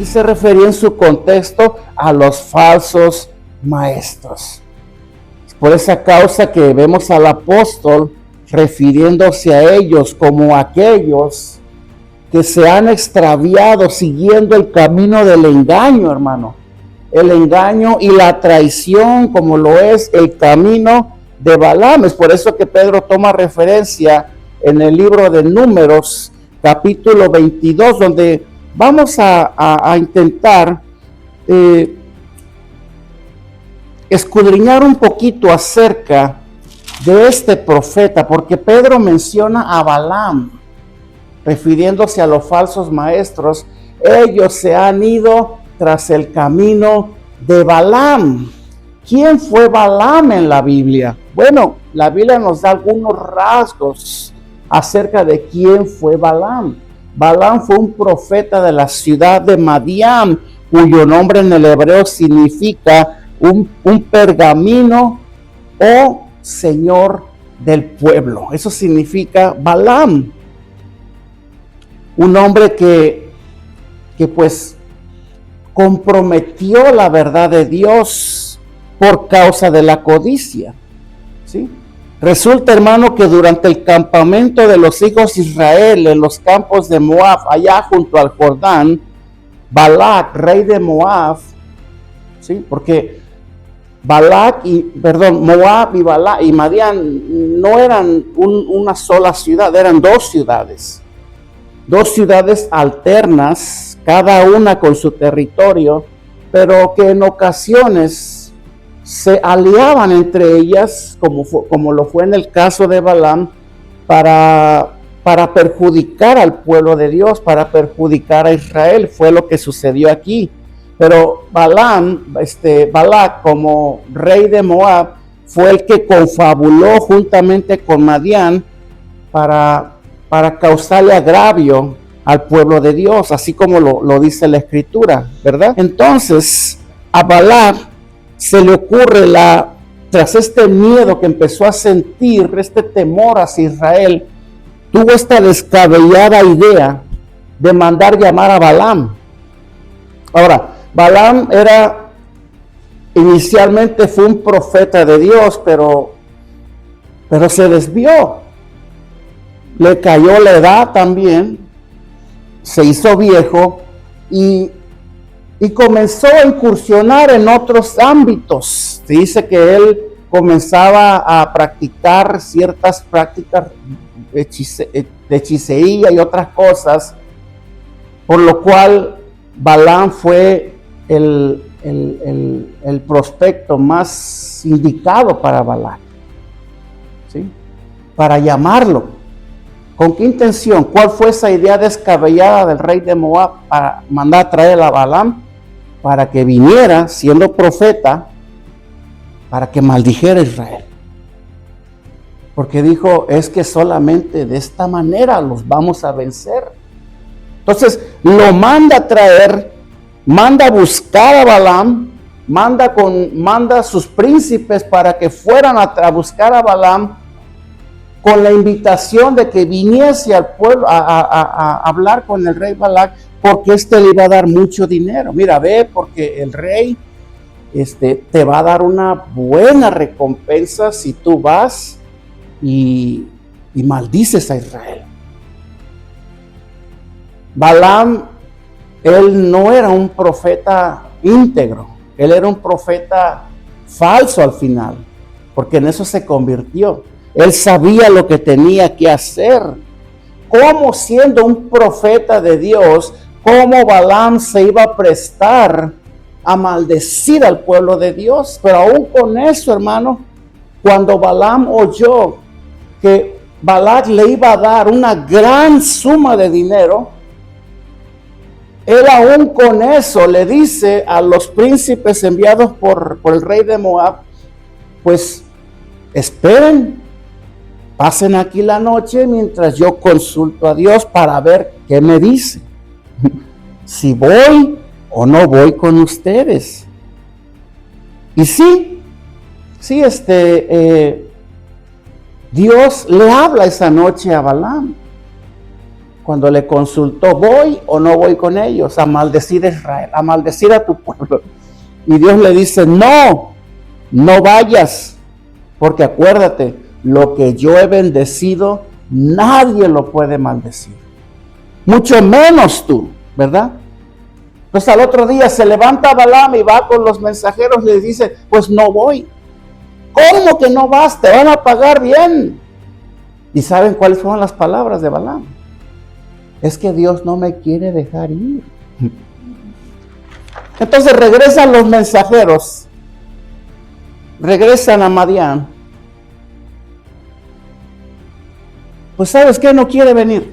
Aquí se refería en su contexto a los falsos maestros. Por esa causa que vemos al apóstol refiriéndose a ellos como aquellos que se han extraviado siguiendo el camino del engaño, hermano. El engaño y la traición, como lo es el camino de Balaam. Es por eso que Pedro toma referencia en el libro de Números, capítulo 22, donde vamos a intentar escudriñar un poquito acerca de este profeta, porque Pedro menciona a Balaam, refiriéndose a los falsos maestros. Ellos se han ido tras el camino de Balaam. ¿Quién fue Balaam en la Biblia? Bueno, la Biblia nos da algunos rasgos acerca de quién fue Balaam. Balaam fue un profeta de la ciudad de Madián, cuyo nombre en el hebreo significa un pergamino o señor del pueblo. Eso significa Balaam. Un hombre que pues comprometió la verdad de Dios por causa de la codicia, ¿sí? Resulta, hermano, que durante el campamento de los hijos de Israel en los campos de Moab, allá junto al Jordán, Balac, rey de Moab, ¿sí? Porque Moab y Madián no eran una sola ciudad, eran dos ciudades alternas, cada una con su territorio, pero que en ocasiones se aliaban entre ellas, como lo fue en el caso de Balaam, para perjudicar al pueblo de Dios, para perjudicar a Israel. Fue lo que sucedió aquí. Pero Balac, como rey de Moab, fue el que confabuló juntamente con Madián para causarle agravio al pueblo de Dios, así como lo dice la Escritura, ¿verdad? Entonces, a Balac se le ocurre, tras este miedo que empezó a sentir, este temor hacia Israel, tuvo esta descabellada idea de mandar llamar a Balaam. Ahora, Balaam inicialmente fue un profeta de Dios, pero se desvió. Le cayó la edad también, se hizo viejo y comenzó a incursionar en otros ámbitos. Se dice que él comenzaba a practicar ciertas prácticas de hechicería y otras cosas, por lo cual Balaam fue el prospecto más indicado para Balac, ¿sí? Para llamarlo. ¿Con qué intención? ¿Cuál fue esa idea descabellada del rey de Moab para mandar a traer a Balaam? Para que viniera siendo profeta, para que maldijera a Israel. Porque dijo, es que solamente de esta manera los vamos a vencer. Entonces lo manda a traer, manda a buscar a Balaam, manda a sus príncipes para que fueran a buscar a Balaam, con la invitación de que viniese al pueblo a hablar con el rey Balac, porque le iba a dar mucho dinero. Mira, ve, porque el rey te va a dar una buena recompensa si tú vas y maldices a Israel. Balaam, él no era un profeta íntegro, él era un profeta falso al final, porque en eso se convirtió. Él sabía lo que tenía que hacer. ¿Cómo, siendo un profeta de Dios, cómo Balaam se iba a prestar a maldecir al pueblo de Dios? Pero aún con eso, hermano, cuando Balaam oyó que Balac le iba a dar una gran suma de dinero, él aún con eso le dice a los príncipes enviados por el rey de Moab, pues esperen, pasen aquí la noche mientras yo consulto a Dios para ver qué me dice. Si voy o no voy con ustedes. Y sí, Dios le habla esa noche a Balaam. cuando le consultó, ¿voy o no voy con ellos a maldecir a Israel, a maldecir a tu pueblo? Y Dios le dice, no vayas, porque acuérdate, lo que yo he bendecido, nadie lo puede maldecir, mucho menos tú, ¿verdad? Pues al otro día se levanta Balaam y va con los mensajeros y les dice, pues no voy. ¿Cómo que no vas? Te van a pagar bien. ¿Y saben cuáles fueron las palabras de Balaam? Es que Dios no me quiere dejar ir. Entonces regresan los mensajeros, regresan a Madián. Pues ¿sabes qué? No quiere venir.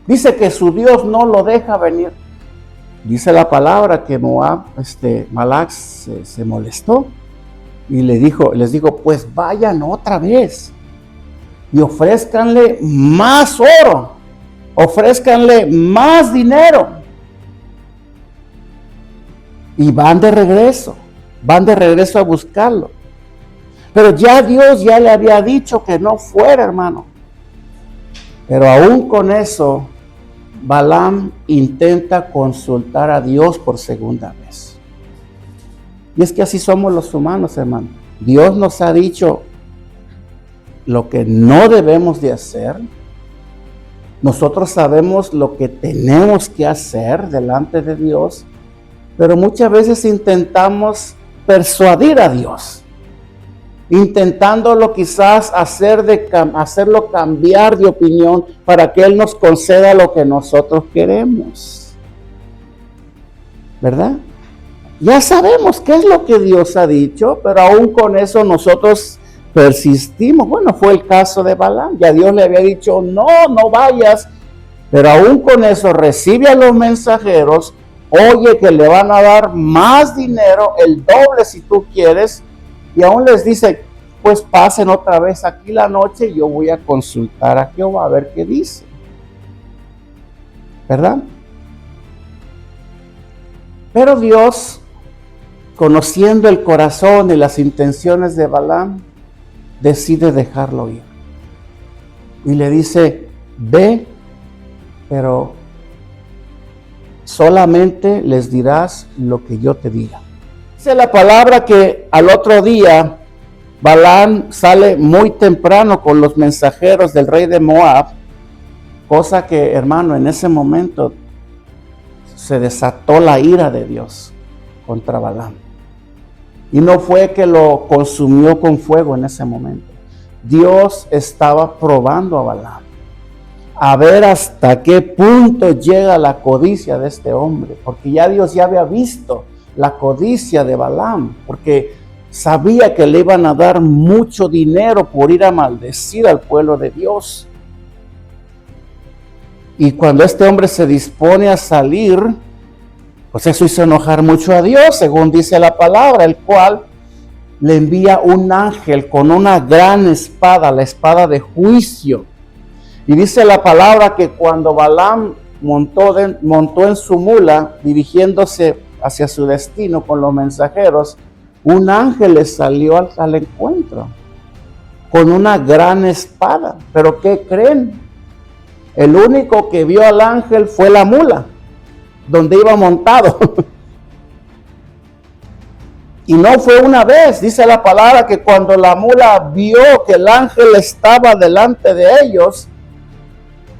Dice que su Dios no lo deja venir. Dice la palabra que Moab, Balac se molestó y les dijo, pues vayan otra vez y ofrézcanle más oro, ofrézcanle más dinero. Y van de regreso a buscarlo. Pero ya Dios ya le había dicho que no fuera, hermano. Pero aún con eso, Balaam intenta consultar a Dios por segunda vez. Y es que así somos los humanos, hermano. Dios nos ha dicho lo que no debemos de hacer. Nosotros sabemos lo que tenemos que hacer delante de Dios, pero muchas veces intentamos persuadir a Dios, intentándolo quizás hacerlo cambiar de opinión para que Él nos conceda lo que nosotros queremos, ¿verdad? Ya sabemos qué es lo que Dios ha dicho, pero aún con eso nosotros persistimos. Bueno, fue el caso de Balaam. Ya Dios le había dicho, no vayas, pero aún con eso recibe a los mensajeros, oye que le van a dar más dinero, el doble si tú quieres, y aún les dice, pues pasen otra vez aquí la noche y yo voy a consultar a Jehová a ver qué dice, ¿verdad? Pero Dios, conociendo el corazón y las intenciones de Balaam, decide dejarlo ir. Y le dice, ve, pero solamente les dirás lo que yo te diga. Dice la palabra que al otro día Balaam sale muy temprano con los mensajeros del rey de Moab, cosa que, hermano, en ese momento se desató la ira de Dios contra Balaam. Y no fue que lo consumió con fuego en ese momento. Dios estaba probando a Balaam, a ver hasta qué punto llega la codicia de este hombre, porque ya Dios ya había visto la codicia de Balaam, porque sabía que le iban a dar mucho dinero por ir a maldecir al pueblo de Dios. Y cuando este hombre se dispone a salir, pues eso hizo enojar mucho a Dios, según dice la palabra, el cual le envía un ángel con una gran espada, la espada de juicio. Y dice la palabra que cuando Balaam montó en su mula, dirigiéndose hacia su destino con los mensajeros, un ángel le salió al encuentro con una gran espada. ¿Pero qué creen? El único que vio al ángel fue la mula, donde iba montado. Y no fue una vez, dice la palabra que cuando la mula vio que el ángel estaba delante de ellos,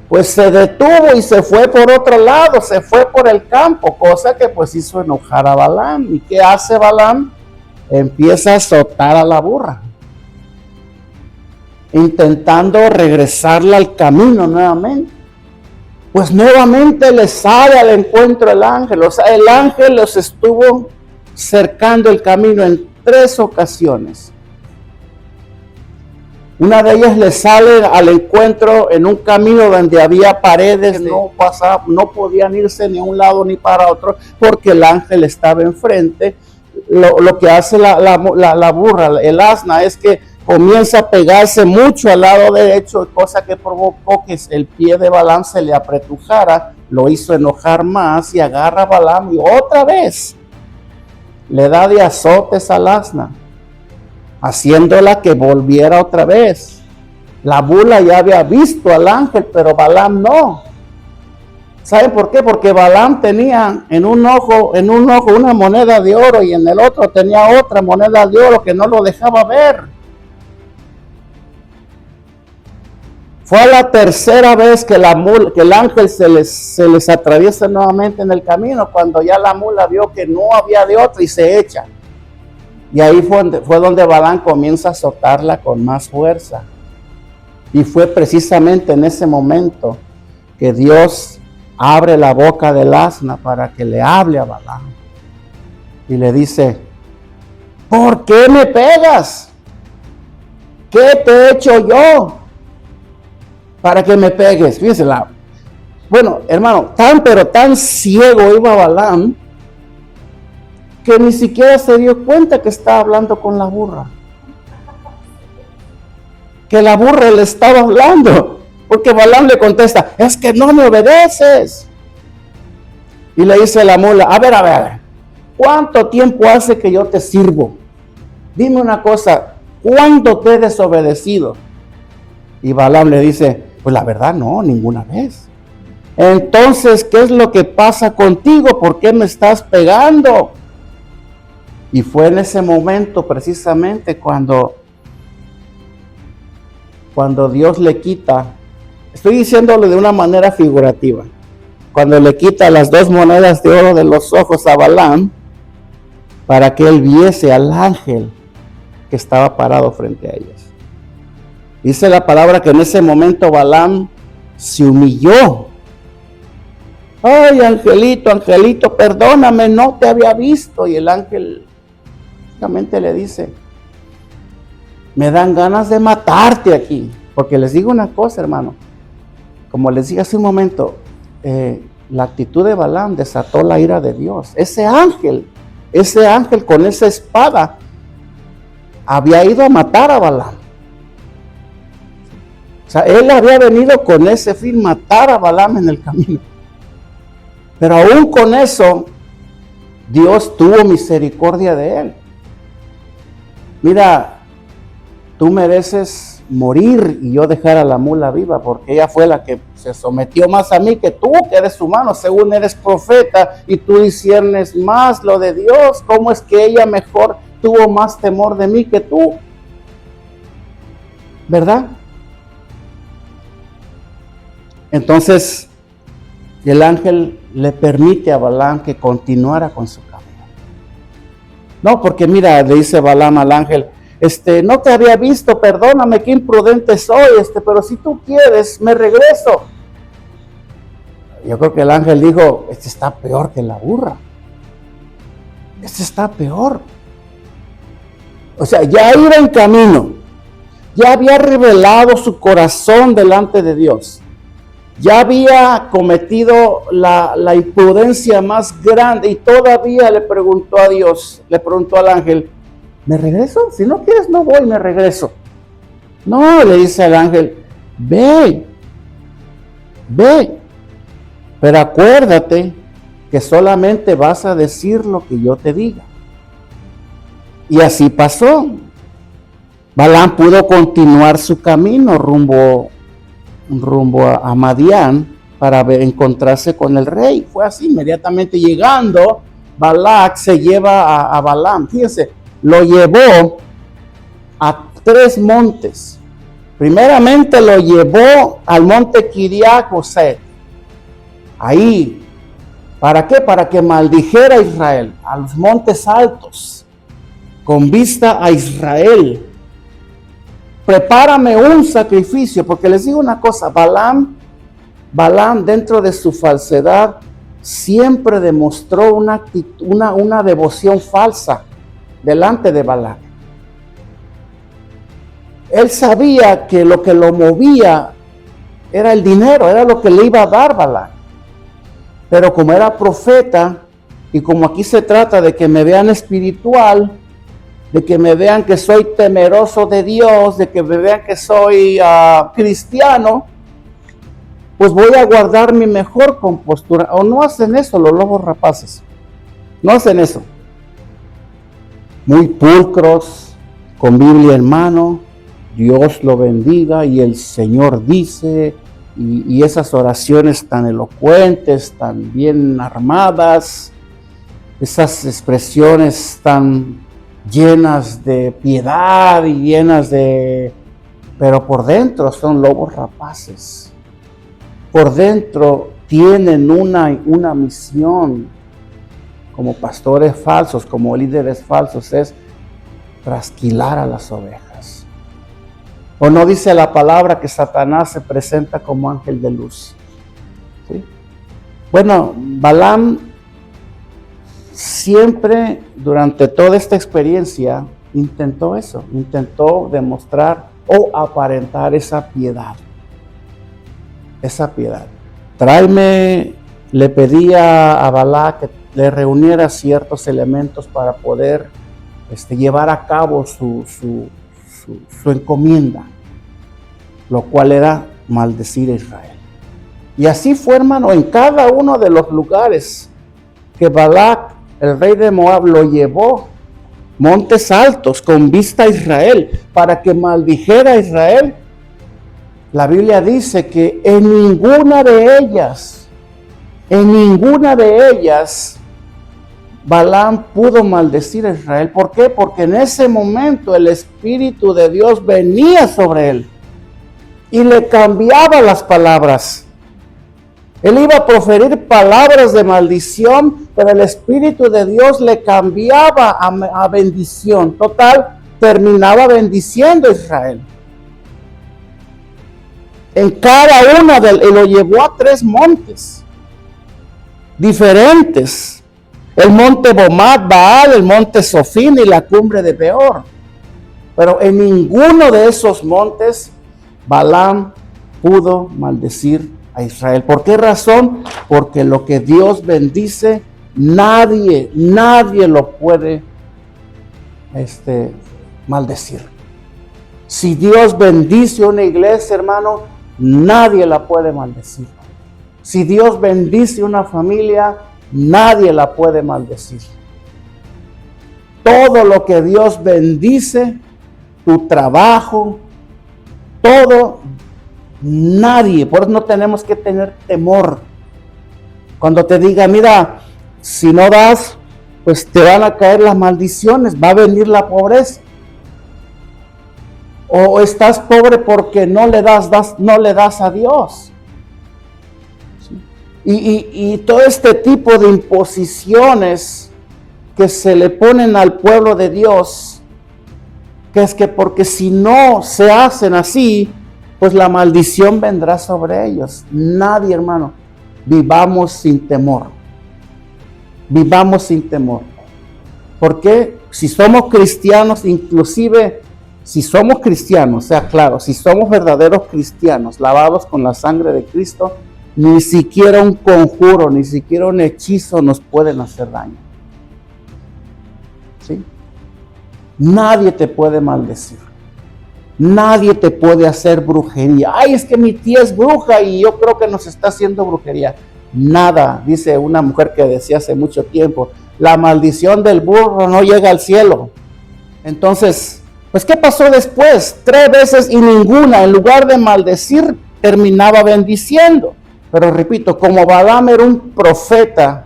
pues se detuvo y se fue por otro lado, se fue por el campo, cosa que pues hizo enojar a Balaam. ¿Y qué hace Balaam? Empieza a azotar a la burra, intentando regresarla al camino nuevamente. Pues nuevamente le sale al encuentro el ángel. O sea, el ángel los estuvo cercando el camino en 3 ocasiones. Una de ellas le sale al encuentro en un camino donde había paredes, no podían irse ni a un lado ni para otro, porque el ángel estaba enfrente. Lo que hace la burra, el asna, es que comienza a pegarse mucho al lado derecho, cosa que provocó que el pie de Balaam se le apretujara, lo hizo enojar más y agarra a Balaam y otra vez le da de azotes al asna, haciéndola que volviera otra vez. La mula ya había visto al ángel, pero Balaam no. ¿Saben por qué? Porque Balaam tenía en un ojo una moneda de oro y en el otro tenía otra moneda de oro que no lo dejaba ver. Fue la tercera vez que el ángel se les atraviesa nuevamente en el camino, cuando ya la mula vio que no había de otra y se echa. Y ahí fue donde Balaam comienza a azotarla con más fuerza. Y fue precisamente en ese momento que Dios abre la boca del asna para que le hable a Balaam. Y le dice: ¿por qué me pegas? ¿Qué te he hecho yo para que me pegues? Fíjense, bueno, hermano, pero tan ciego iba Balaam que ni siquiera se dio cuenta que estaba hablando con la burra. Que la burra le estaba hablando. Porque Balaam le contesta: es que no me obedeces. Y le dice la mula: a ver, ¿cuánto tiempo hace que yo te sirvo? Dime una cosa, ¿cuándo te he desobedecido? Y Balaam le dice: pues la verdad no, ninguna vez. Entonces, ¿qué es lo que pasa contigo? ¿Por qué me estás pegando? Y fue en ese momento precisamente cuando Dios le quita, estoy diciéndolo de una manera figurativa, cuando le quita las 2 monedas de oro de los ojos a Balaam, para que él viese al ángel que estaba parado frente a ellos. Dice la palabra que en ese momento Balaam se humilló. Ay, angelito, perdóname, no te había visto. Y el ángel prácticamente le dice: me dan ganas de matarte aquí. Porque les digo una cosa, hermano, como les dije hace un momento, la actitud de Balaam desató la ira de Dios. Ese ángel con esa espada había ido a matar a Balaam. O sea, él había venido con ese fin, matar a Balaam en el camino. Pero aún con eso, Dios tuvo misericordia de él. Mira, tú mereces morir y yo dejar a la mula viva, porque ella fue la que se sometió más a mí que tú, que eres humano, según eres profeta y tú disciernes más lo de Dios. ¿Cómo es que ella mejor tuvo más temor de mí que tú? ¿Verdad? Entonces el ángel le permite a Balaam que continuara con su camino. No, porque mira, le dice Balaam al ángel: no te había visto, perdóname, qué imprudente soy, pero si tú quieres, me regreso. Yo creo que el ángel dijo: está peor que la burra. Está peor. O sea, ya iba en camino, ya había revelado su corazón delante de Dios, ya había cometido la imprudencia más grande y todavía le preguntó a Dios, le preguntó al ángel: ¿me regreso? Si no quieres, no voy, me regreso. No, le dice al ángel: ve, pero acuérdate que solamente vas a decir lo que yo te diga. Y así pasó. Balaam pudo continuar su camino rumbo a Madián para encontrarse con el rey. Fue así, inmediatamente llegando, Balac se lleva a Balaam. Fíjense, lo llevó a 3 montes. Primeramente lo llevó al monte Kiriath-Huset. Ahí, ¿para qué? Para que maldijera a Israel, a los montes altos, con vista a Israel. Prepárame un sacrificio, porque les digo una cosa, Balaam dentro de su falsedad siempre demostró una devoción falsa delante de Balac. Él sabía que lo que lo movía era el dinero, era lo que le iba a dar Balac. Pero como era profeta, y como aquí se trata de que me vean espiritual, de que me vean que soy temeroso de Dios, de que me vean que soy cristiano, pues voy a guardar mi mejor compostura. O no hacen eso los lobos rapaces, no hacen eso. Muy pulcros, con Biblia en mano, Dios lo bendiga y el Señor dice, y esas oraciones tan elocuentes, tan bien armadas, esas expresiones tan llenas de piedad y llenas de... pero por dentro son lobos rapaces. Por dentro tienen una misión como pastores falsos, como líderes falsos, es trasquilar a las ovejas. ¿O no dice la palabra que Satanás se presenta como ángel de luz? ¿Sí? Bueno, Balaam siempre durante toda esta experiencia intentó eso, intentó demostrar o aparentar esa piedad. Esa piedad. Le pedía a Balac que le reuniera ciertos elementos para poder llevar a cabo su encomienda, lo cual era maldecir a Israel. Y así fue, hermano, en cada uno de los lugares que Balac, el rey de Moab, lo llevó, montes altos con vista a Israel, para que maldijera a Israel. La Biblia dice que en ninguna de ellas, Balaam pudo maldecir a Israel. ¿Por qué? Porque en ese momento el Espíritu de Dios venía sobre él y le cambiaba las palabras. Él iba a proferir palabras de maldición, pero el Espíritu de Dios le cambiaba a bendición. Total, terminaba bendiciendo a Israel. En cada una y lo llevó a 3 montes diferentes. El monte Bomat, Baal, el monte Sofín y la cumbre de Peor. Pero en ninguno de esos montes Balaam pudo maldecir a Israel. ¿Por qué razón? Porque lo que Dios bendice, nadie lo puede maldecir. Si Dios bendice una iglesia, hermano, nadie la puede maldecir. Si Dios bendice una familia, nadie la puede maldecir. Todo lo que Dios bendice, tu trabajo, todo, nadie. Por eso no tenemos que tener temor. Cuando te diga, mira, si no das, pues te van a caer las maldiciones, va a venir la pobreza. O estás pobre porque no le das a Dios. Y todo este tipo de imposiciones que se le ponen al pueblo de Dios, que es que porque si no se hacen así, pues la maldición vendrá sobre ellos. Nadie, hermano, vivamos sin temor. Vivamos sin temor. Porque si somos cristianos, inclusive si somos cristianos, sea claro, si somos verdaderos cristianos, lavados con la sangre de Cristo, ni siquiera un conjuro, ni siquiera un hechizo nos pueden hacer daño. ¿Sí? Nadie te puede maldecir. Nadie te puede hacer brujería. Ay, es que mi tía es bruja y yo creo que nos está haciendo brujería. Nada, dice una mujer que decía hace mucho tiempo, la maldición del burro no llega al cielo. Entonces, pues ¿qué pasó después? 3 veces y ninguna, en lugar de maldecir, terminaba bendiciendo. Pero repito, como Balaam era un profeta,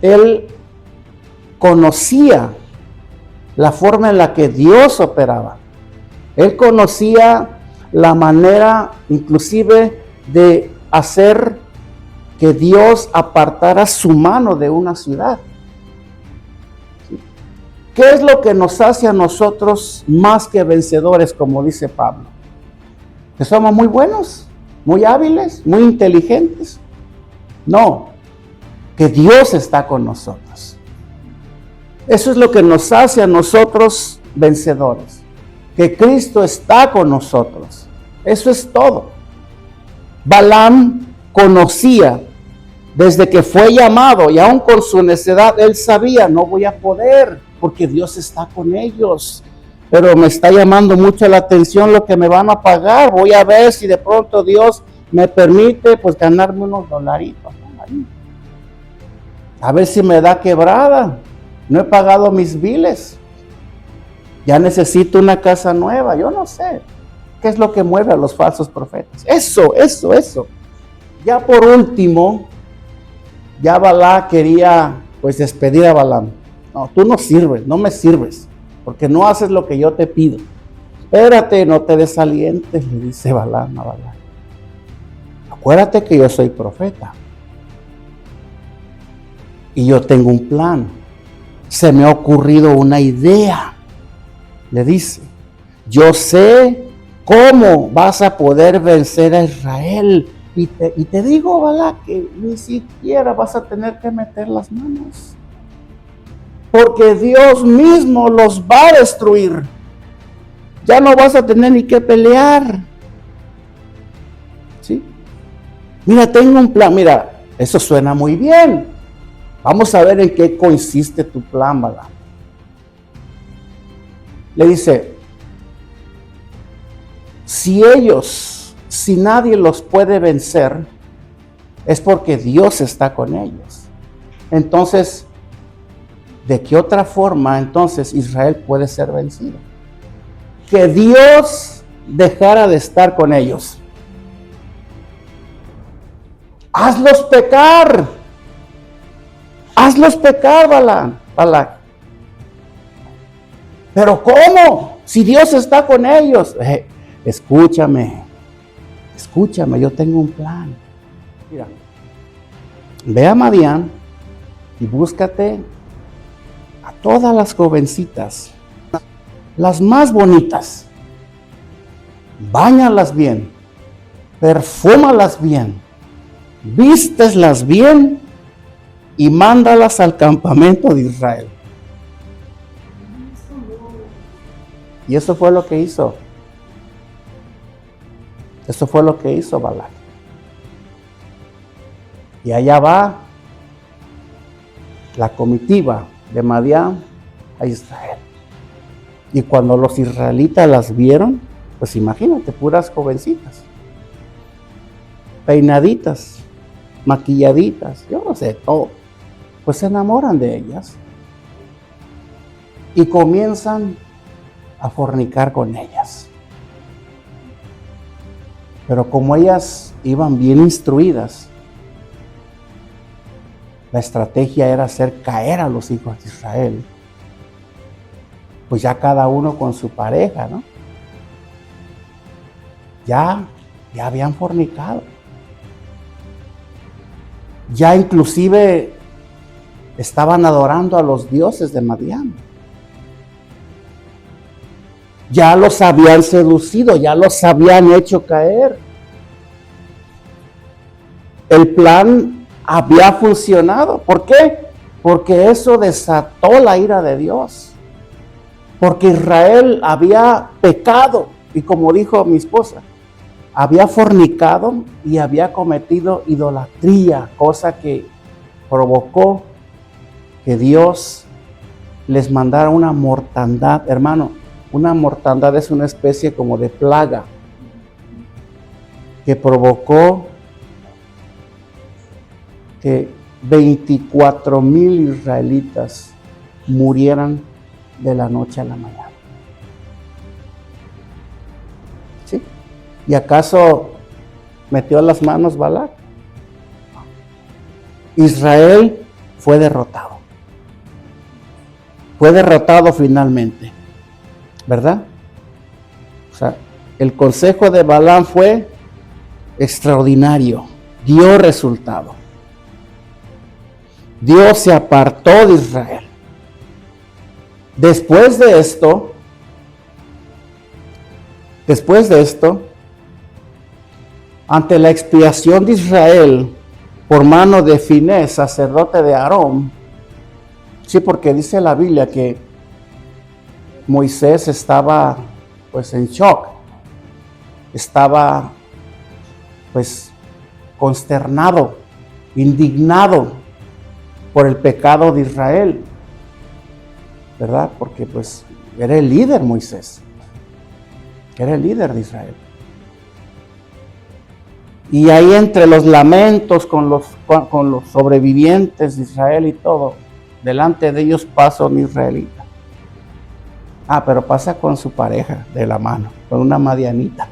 él conocía la forma en la que Dios operaba. Él conocía la manera inclusive de hacer que Dios apartara su mano de una ciudad. ¿Qué es lo que nos hace a nosotros más que vencedores, como dice Pablo? Que somos muy buenos, muy hábiles, muy inteligentes. No, que Dios está con nosotros. Eso es lo que nos hace a nosotros vencedores. Que Cristo está con nosotros. Eso es todo. Balaam conocía desde que fue llamado y aún con su necedad, él sabía, no voy a poder porque Dios está con ellos. Pero me está llamando mucho la atención lo que me van a pagar. Voy a ver si de pronto Dios me permite pues ganarme unos dolaritos. A ver si me da quebrada. No he pagado mis biles. Ya necesito una casa nueva, yo no sé. ¿Qué es lo que mueve a los falsos profetas? Eso. Ya por último, ya Balac quería pues despedir a Balaam. No, tú no sirves, no me sirves, porque no haces lo que yo te pido. Espérate, no te desalientes, le dice Balaam a Balac. Acuérdate que yo soy profeta. Y yo tengo un plan. Se me ha ocurrido una idea. Le dice, yo sé cómo vas a poder vencer a Israel. Y te digo, Balac, que ni siquiera vas a tener que meter las manos. Porque Dios mismo los va a destruir. Ya no vas a tener ni que pelear. ¿Sí? Mira, tengo un plan. Mira, eso suena muy bien. Vamos a ver en qué consiste tu plan, Balaam. Le dice, si nadie los puede vencer, es porque Dios está con ellos. Entonces, ¿de qué otra forma entonces Israel puede ser vencido? Que Dios dejara de estar con ellos. Hazlos pecar, Balac. Pero ¿cómo? Si Dios está con ellos. Escúchame, yo tengo un plan. Mira, ve a Madián y búscate a todas las jovencitas, las más bonitas. Báñalas bien, perfúmalas bien, vísteslas bien y mándalas al campamento de Israel. Y eso fue lo que hizo. Eso fue lo que hizo Balac. Y allá va la comitiva de Madián a Israel. Y cuando los israelitas las vieron, pues imagínate, puras jovencitas, peinaditas, maquilladitas, yo no sé, todo. Pues se enamoran de ellas y comienzan a fornicar con ellas. Pero como ellas iban bien instruidas, la estrategia era hacer caer a los hijos de Israel. Pues ya cada uno con su pareja, ¿no? Ya habían fornicado. Ya inclusive estaban adorando a los dioses de Madián. Ya los habían seducido, ya los habían hecho caer. El plan había funcionado. ¿Por qué? Porque eso desató la ira de Dios. Porque Israel había pecado. Y como dijo mi esposa, había fornicado y había cometido idolatría, cosa que provocó que Dios les mandara una mortandad. Hermano, una mortandad es una especie como de plaga que provocó que 24,000 israelitas murieran de la noche a la mañana. ¿Sí? ¿Y acaso metió las manos Balac? Israel fue derrotado. Fue derrotado finalmente, ¿verdad? O sea, el consejo de Balaam fue extraordinario, dio resultado. Dios se apartó de Israel. Después de esto, ante la expiación de Israel por mano de Finés, sacerdote de Aarón, sí, porque dice la Biblia que Moisés estaba pues en shock, estaba pues consternado, indignado por el pecado de Israel, ¿verdad? Porque pues era el líder Moisés, era el líder de Israel. Y ahí entre los lamentos con los sobrevivientes de Israel y todo, delante de ellos pasa un israelita. Pero pasa con su pareja de la mano, con una madianita.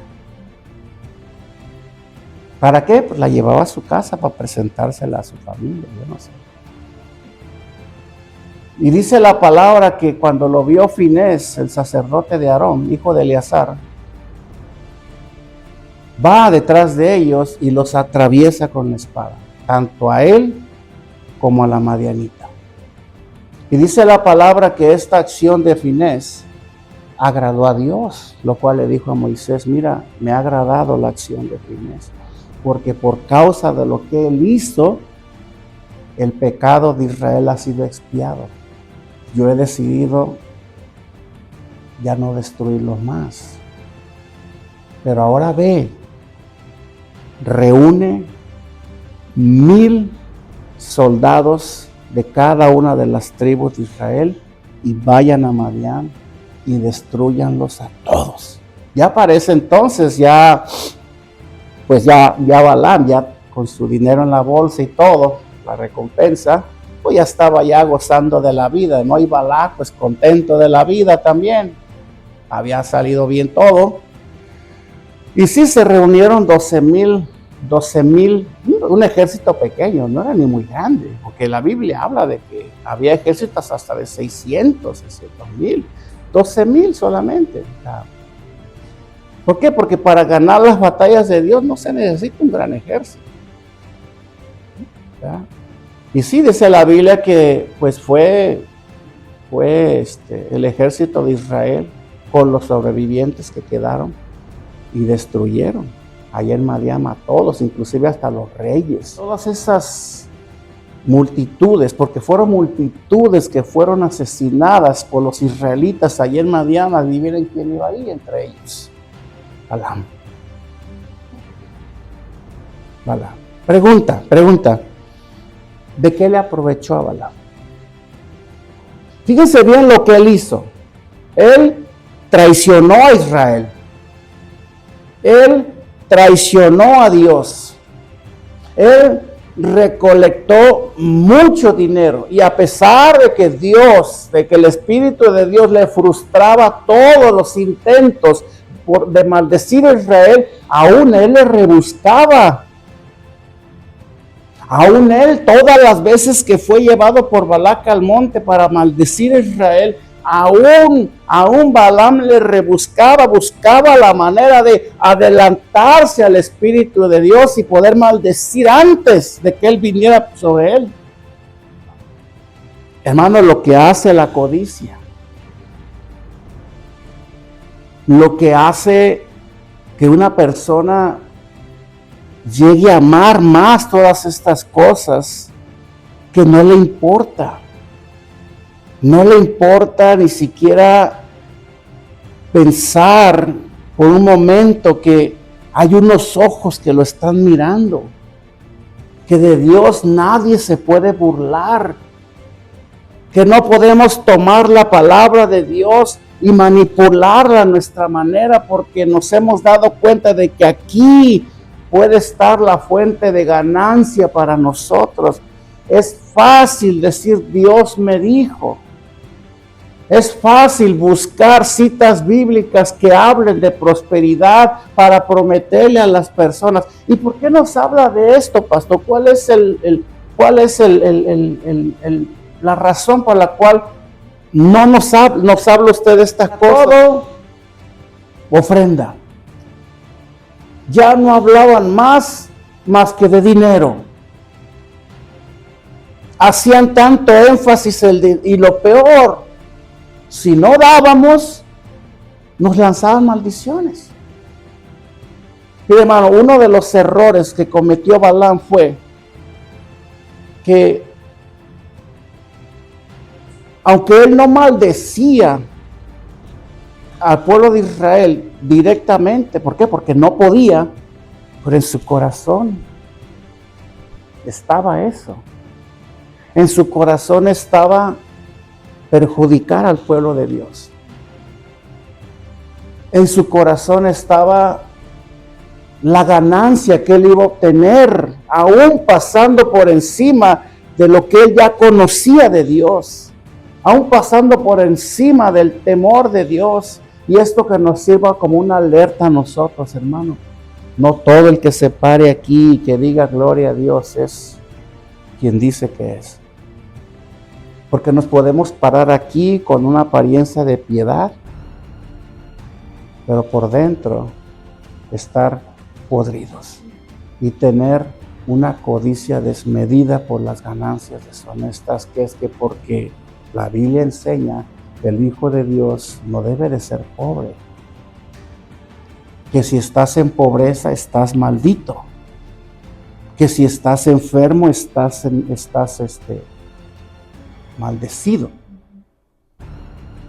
¿Para qué? Pues la llevaba a su casa para presentársela a su familia, yo no sé. Y dice la palabra que cuando lo vio Finés, el sacerdote de Aarón, hijo de Eleazar, va detrás de ellos y los atraviesa con la espada, tanto a él como a la madianita. Y dice la palabra que esta acción de Finés agradó a Dios, lo cual le dijo a Moisés: mira, me ha agradado la acción de Finés, porque por causa de lo que él hizo, el pecado de Israel ha sido expiado. Yo he decidido ya no destruirlos más. Pero ahora ve, reúne 1000 soldados de cada una de las tribus de Israel y vayan a Madián y destruyanlos a todos. Ya parece entonces, ya Balaam, ya con su dinero en la bolsa y todo, la recompensa, pues ya estaba ya gozando de la vida, ¿no? Y Balac, pues contento de la vida también, había salido bien todo. Y sí se reunieron 12,000, un ejército pequeño, no era ni muy grande, porque la Biblia habla de que había ejércitos hasta de 600,000, 12,000 solamente. ¿Por qué? Porque para ganar las batallas de Dios no se necesita un gran ejército. ¿Ya? Y sí, dice la Biblia que pues fue el ejército de Israel con los sobrevivientes que quedaron y destruyeron allá en Madián a todos, inclusive hasta los reyes. Todas esas multitudes, porque fueron multitudes que fueron asesinadas por los israelitas allá en Madián. Adivinen quién iba ahí entre ellos: Balaam. Pregunta. ¿De qué le aprovechó a Balaam? Fíjense bien lo que él hizo. Él traicionó a Israel. Él traicionó a Dios. Él recolectó mucho dinero. Y a pesar de que el Espíritu de Dios le frustraba todos los intentos de maldecir a Israel, aún él le rebuscaba. Aún él, todas las veces que fue llevado por Balac al monte para maldecir a Israel, aún Balaam le buscaba la manera de adelantarse al Espíritu de Dios y poder maldecir antes de que él viniera sobre él. Hermano, lo que hace la codicia, lo que hace que una persona llegue a amar más todas estas cosas, que no le importa ni siquiera pensar por un momento que hay unos ojos que lo están mirando, que de Dios nadie se puede burlar, que no podemos tomar la palabra de Dios y manipularla a nuestra manera, porque nos hemos dado cuenta de que aquí puede estar la fuente de ganancia para nosotros. Es fácil decir Dios me dijo. Es fácil buscar citas bíblicas que hablen de prosperidad para prometerle a las personas. ¿Y por qué nos habla de esto, pastor? ¿Cuál es la razón por la cual no nos habla usted de esta cosa? Todo ofrenda. Ya no hablaban más que de dinero. Hacían tanto énfasis y lo peor, si no dábamos, nos lanzaban maldiciones. Y hermano, uno de los errores que cometió Balaam fue que, aunque él no maldecía al pueblo de Israel directamente, ¿por qué? Porque no podía, pero en su corazón estaba eso. En su corazón estaba perjudicar al pueblo de Dios. En su corazón estaba la ganancia que él iba a obtener, aún pasando por encima de lo que él ya conocía de Dios, aún pasando por encima del temor de Dios. Y esto que nos sirva como una alerta a nosotros, hermano. No todo el que se pare aquí y que diga gloria a Dios es quien dice que es. Porque nos podemos parar aquí con una apariencia de piedad, pero por dentro estar podridos y tener una codicia desmedida por las ganancias deshonestas, que es que porque la Biblia enseña que el Hijo de Dios no debe de ser pobre, que si estás en pobreza estás maldito, que si estás enfermo estás maldecido,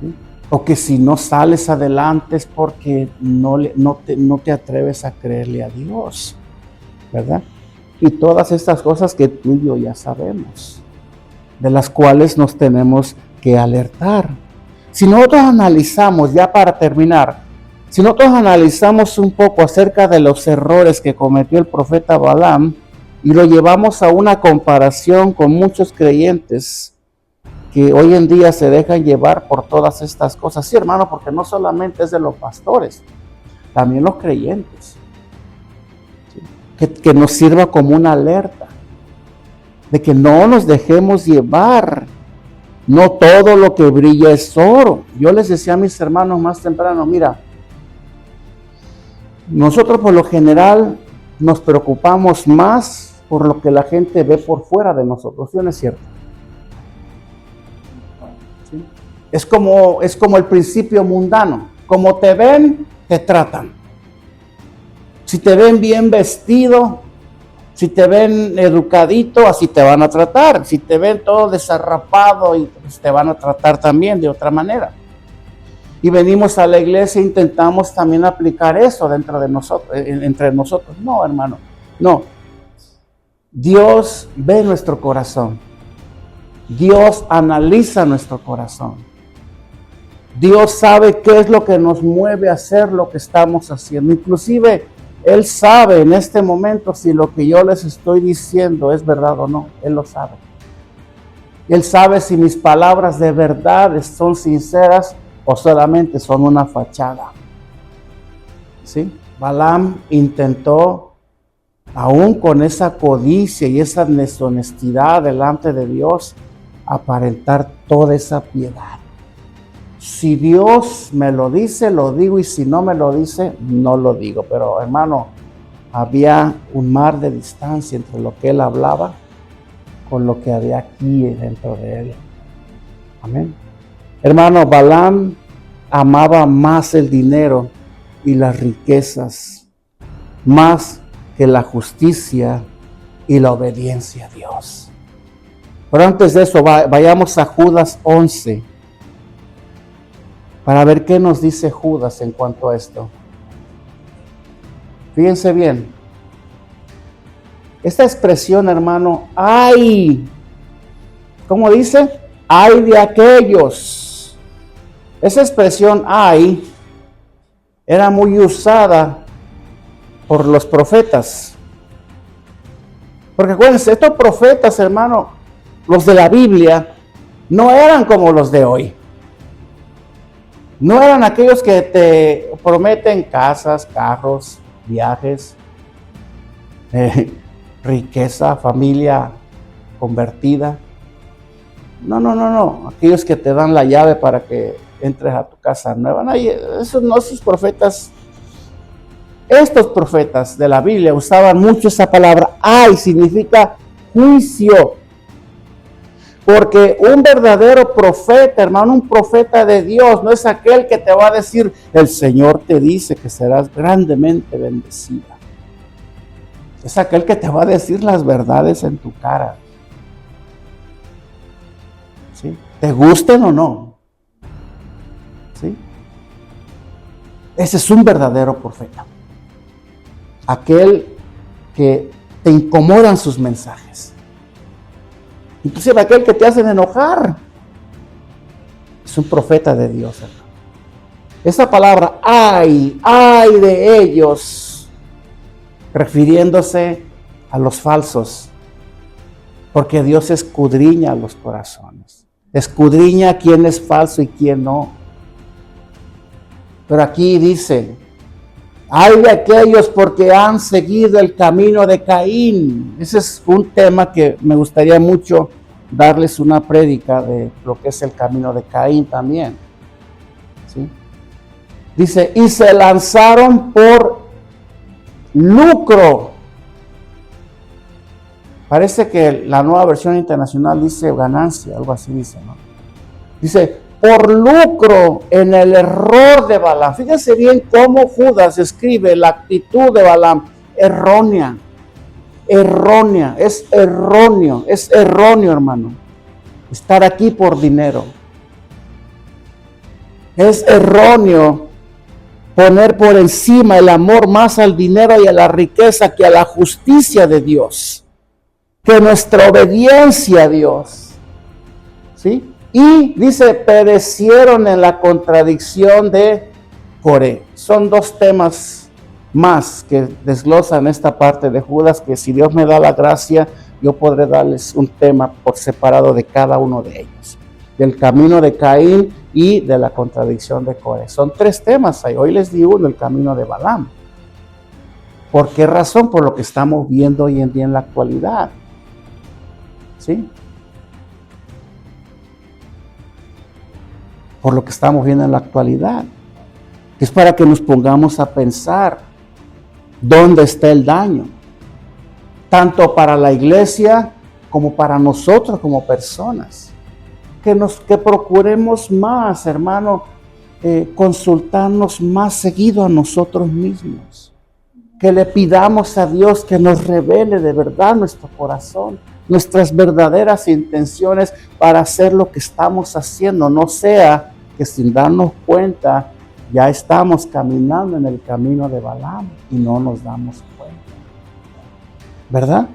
¿sí? O que si no sales adelante es porque no te atreves a creerle a Dios, ¿verdad? Y todas estas cosas que tú y yo ya sabemos, de las cuales nos tenemos que alertar. Si nosotros analizamos, ya para terminar, si nosotros analizamos un poco acerca de los errores que cometió el profeta Balaam y lo llevamos a una comparación con muchos creyentes que hoy en día se dejan llevar por todas estas cosas. Sí, hermano, porque no solamente es de los pastores, también los creyentes. Que nos sirva como una alerta de que no nos dejemos llevar. No todo lo que brilla es oro. Yo les decía a mis hermanos más temprano, mira, nosotros por lo general nos preocupamos más por lo que la gente ve por fuera de nosotros, ¿sí o no es cierto? ¿Sí? Es como el principio mundano. Como te ven, te tratan. Si te ven bien vestido, si te ven educadito, así te van a tratar. Si te ven todo desarrapado, pues te van a tratar también de otra manera. Y venimos a la iglesia e intentamos también aplicar eso dentro de nosotros, entre nosotros. No, hermano, no. Dios ve nuestro corazón. Dios analiza nuestro corazón. Dios sabe qué es lo que nos mueve a hacer lo que estamos haciendo. Inclusive, Él sabe en este momento si lo que yo les estoy diciendo es verdad o no. Él lo sabe. Él sabe si mis palabras de verdad son sinceras o solamente son una fachada. ¿Sí? Balaam intentó, aún con esa codicia y esa deshonestidad delante de Dios, aparentar toda esa piedad. Si Dios me lo dice, lo digo, y si no me lo dice, no lo digo. Pero hermano, había un mar de distancia entre lo que él hablaba con lo que había aquí dentro de él. Amén. Hermano, Balaam amaba más el dinero y las riquezas, más que la justicia y la obediencia a Dios. Pero antes de eso, vayamos a Judas 11. Para ver qué nos dice Judas en cuanto a esto. Fíjense bien. Esta expresión, hermano, ay, ¿cómo dice? Ay de aquellos. Esa expresión ay era muy usada por los profetas. Porque acuérdense, estos profetas, hermano, los de la Biblia, no eran como los de hoy. No eran aquellos que te prometen casas, carros, viajes, riqueza, familia convertida. No. Aquellos que te dan la llave para que entres a tu casa nueva. No, esos profetas, estos profetas de la Biblia usaban mucho esa palabra. Ay, significa juicio. Porque un verdadero profeta, hermano, un profeta de Dios, no es aquel que te va a decir, el Señor te dice que serás grandemente bendecida. Es aquel que te va a decir las verdades en tu cara. ¿Sí? ¿Te gusten o no? ¿Sí? Ese es un verdadero profeta. Aquel que te incomodan sus mensajes. Inclusive aquel que te hacen enojar. Es un profeta de Dios, hermano. Esa palabra, ay de ellos, refiriéndose a los falsos. Porque Dios escudriña los corazones. Escudriña quién es falso y quién no. Pero aquí dice, Hay de aquellos porque han seguido el camino de Caín. Ese es un tema que me gustaría mucho darles una prédica de lo que es el camino de Caín también. ¿Sí? Dice, y se lanzaron por lucro. Parece que la Nueva Versión Internacional dice ganancia, algo así dice, ¿no? Dice, por lucro en el error de Balaam. Fíjense bien cómo Judas escribe la actitud de Balaam. Errónea, es erróneo, hermano. Estar aquí por dinero. Es erróneo poner por encima el amor más al dinero y a la riqueza que a la justicia de Dios, que nuestra obediencia a Dios. ¿Sí? Y dice, perecieron en la contradicción de Coré. Son dos temas más que desglosan esta parte de Judas, que si Dios me da la gracia, yo podré darles un tema por separado de cada uno de ellos. Del camino de Caín y de la contradicción de Coré. Son tres temas ahí. Hoy les di uno, el camino de Balaam. ¿Por qué razón? Por lo que estamos viendo hoy en día en la actualidad. ¿Sí? Por lo que estamos viendo en la actualidad. Es para que nos pongamos a pensar dónde está el daño. Tanto para la iglesia como para nosotros como personas. Que procuremos más, hermano, consultarnos más seguido a nosotros mismos. Que le pidamos a Dios que nos revele de verdad nuestro corazón, nuestras verdaderas intenciones para hacer lo que estamos haciendo. No sea que sin darnos cuenta ya estamos caminando en el camino de Balaam y no nos damos cuenta. ¿Verdad?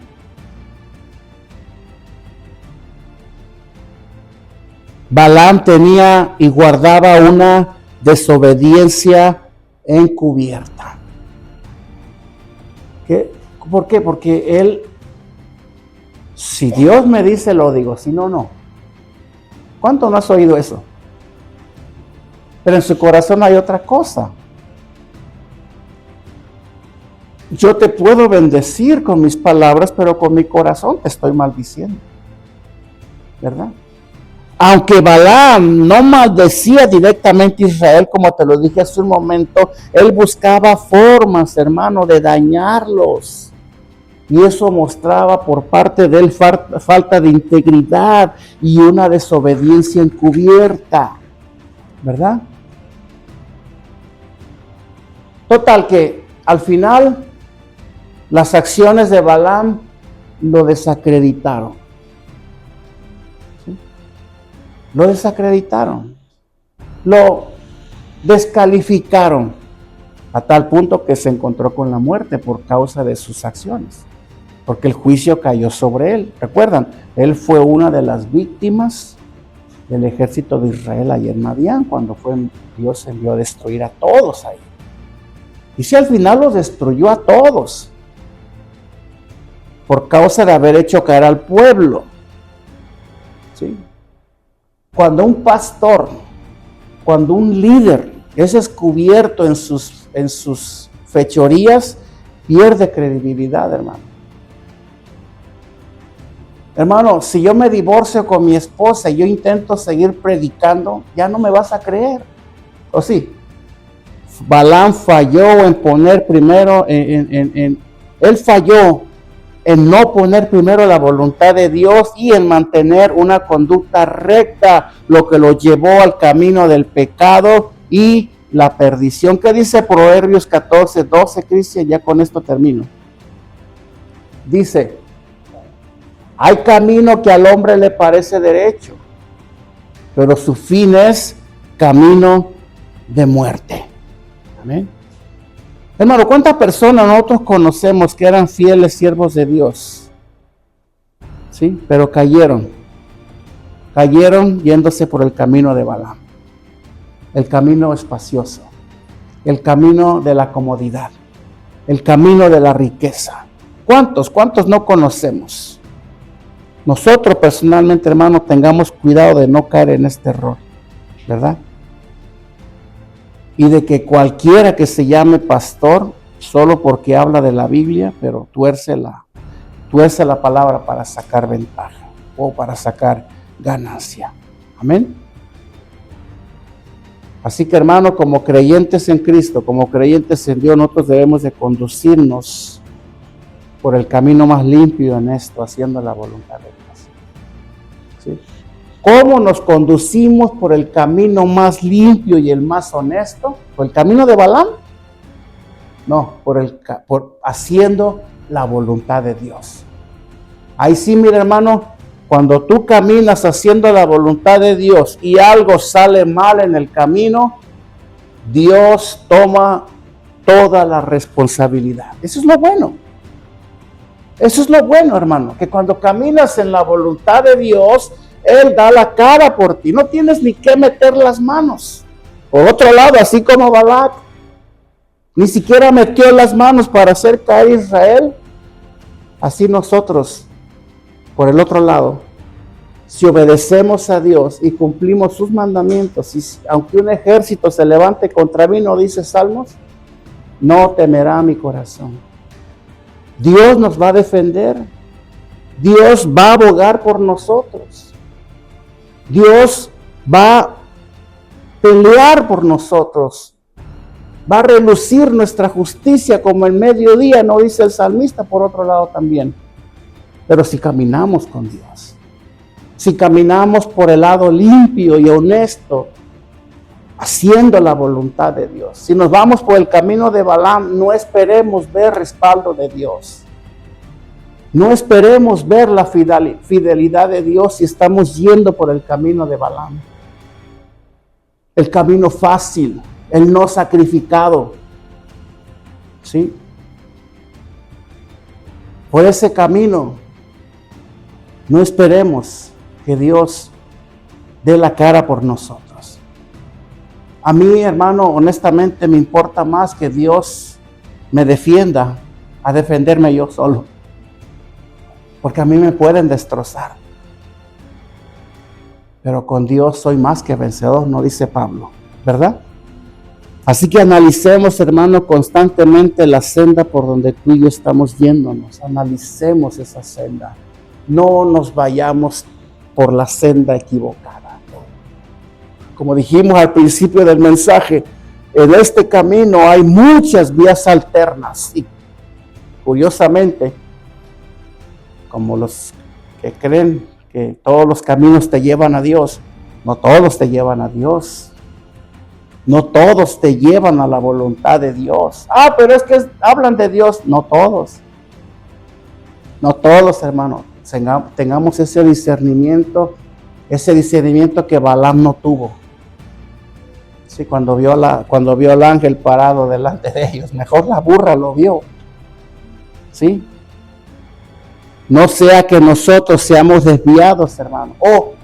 Balaam tenía y guardaba una desobediencia encubierta. ¿Por qué? Porque él, si Dios me dice, lo digo, si no, no. ¿Cuánto no has oído eso? Pero en su corazón hay otra cosa. Yo te puedo bendecir con mis palabras, pero con mi corazón te estoy maldiciendo. ¿Verdad? Aunque Balaam no maldecía directamente a Israel, como te lo dije hace un momento, él buscaba formas, hermano, de dañarlos. Y eso mostraba por parte de él falta de integridad y una desobediencia encubierta. ¿Verdad? Total que al final las acciones de Balaam lo desacreditaron. ¿Sí? Lo desacreditaron. Lo descalificaron a tal punto que se encontró con la muerte por causa de sus acciones. Porque el juicio cayó sobre él. ¿Recuerdan? Él fue una de las víctimas del ejército de Israel allá en Madián, cuando Dios envió a destruir a todos ahí. Y si al final los destruyó a todos, por causa de haber hecho caer al pueblo. ¿Sí? Cuando un pastor, cuando un líder es descubierto en sus fechorías, pierde credibilidad, hermano. Hermano, si yo me divorcio con mi esposa y yo intento seguir predicando, ya no me vas a creer. ¿O sí? Balaam falló en poner primero, él falló en no poner primero la voluntad de Dios y en mantener una conducta recta, lo que lo llevó al camino del pecado y la perdición. ¿Qué dice Proverbios 14:12, Cristian? Ya con esto termino. Dice, hay camino que al hombre le parece derecho, pero su fin es camino de muerte. Amén. Hermano, ¿cuántas personas nosotros conocemos que eran fieles siervos de Dios? Sí, pero cayeron yéndose por el camino de Balaam, el camino espacioso, el camino de la comodidad, el camino de la riqueza. ¿Cuántos no conocemos? Nosotros personalmente, hermano, tengamos cuidado de no caer en este error, ¿verdad? y de que cualquiera que se llame pastor, solo porque habla de la Biblia, pero tuerce la palabra para sacar ventaja o para sacar ganancia. Amén. Así que, hermano, como creyentes en Cristo, como creyentes en Dios, nosotros debemos de conducirnos por el camino más limpio y honesto, haciendo la voluntad de Dios. ¿Sí? ¿Cómo nos conducimos por el camino más limpio y el más honesto? ¿Por el camino de Balaam? No, por haciendo la voluntad de Dios. Ahí sí, mira, hermano, cuando tú caminas haciendo la voluntad de Dios y algo sale mal en el camino, Dios toma toda la responsabilidad. Eso es lo bueno. Eso es lo bueno, hermano, que cuando caminas en la voluntad de Dios, Él da la cara por ti. No tienes ni que meter las manos. Por otro lado, así como Balac, ni siquiera metió las manos para hacer caer a Israel, así nosotros, por el otro lado, si obedecemos a Dios y cumplimos sus mandamientos, y aunque un ejército se levante contra mí, no dice Salmos, no temerá mi corazón. Dios nos va a defender. Dios va a abogar por nosotros. Dios va a pelear por nosotros. Va a relucir nuestra justicia como el mediodía, no dice el salmista, por otro lado también. Pero si caminamos con Dios, si caminamos por el lado limpio y honesto, haciendo la voluntad de Dios, si nos vamos por el camino de Balaam, no esperemos ver respaldo de Dios. No esperemos ver la fidelidad de Dios si estamos yendo por el camino de Balaam. El camino fácil, el no sacrificado. ¿Sí? Por ese camino, no esperemos que Dios dé la cara por nosotros. A mí, hermano, honestamente me importa más que Dios me defienda a defenderme yo solo. Porque a mí me pueden destrozar. Pero con Dios soy más que vencedor, no dice Pablo, ¿verdad? Así que analicemos, hermano, constantemente la senda por donde tú y yo estamos yéndonos. Analicemos esa senda. No nos vayamos por la senda equivocada. Como dijimos al principio del mensaje, en este camino hay muchas vías alternas. Y curiosamente, como los que creen que todos los caminos te llevan a Dios, no todos te llevan a Dios. No todos te llevan a la voluntad de Dios. Pero es que hablan de Dios. No todos. No todos, hermano. Tengamos ese discernimiento que Balaam no tuvo. Sí, cuando vio al ángel parado delante de ellos, mejor la burra lo vio. ¿Sí? No sea que nosotros seamos desviados, hermano.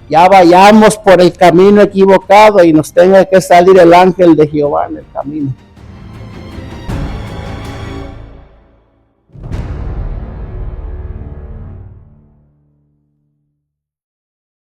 Ya vayamos por el camino equivocado y nos tenga que salir el ángel de Jehová en el camino.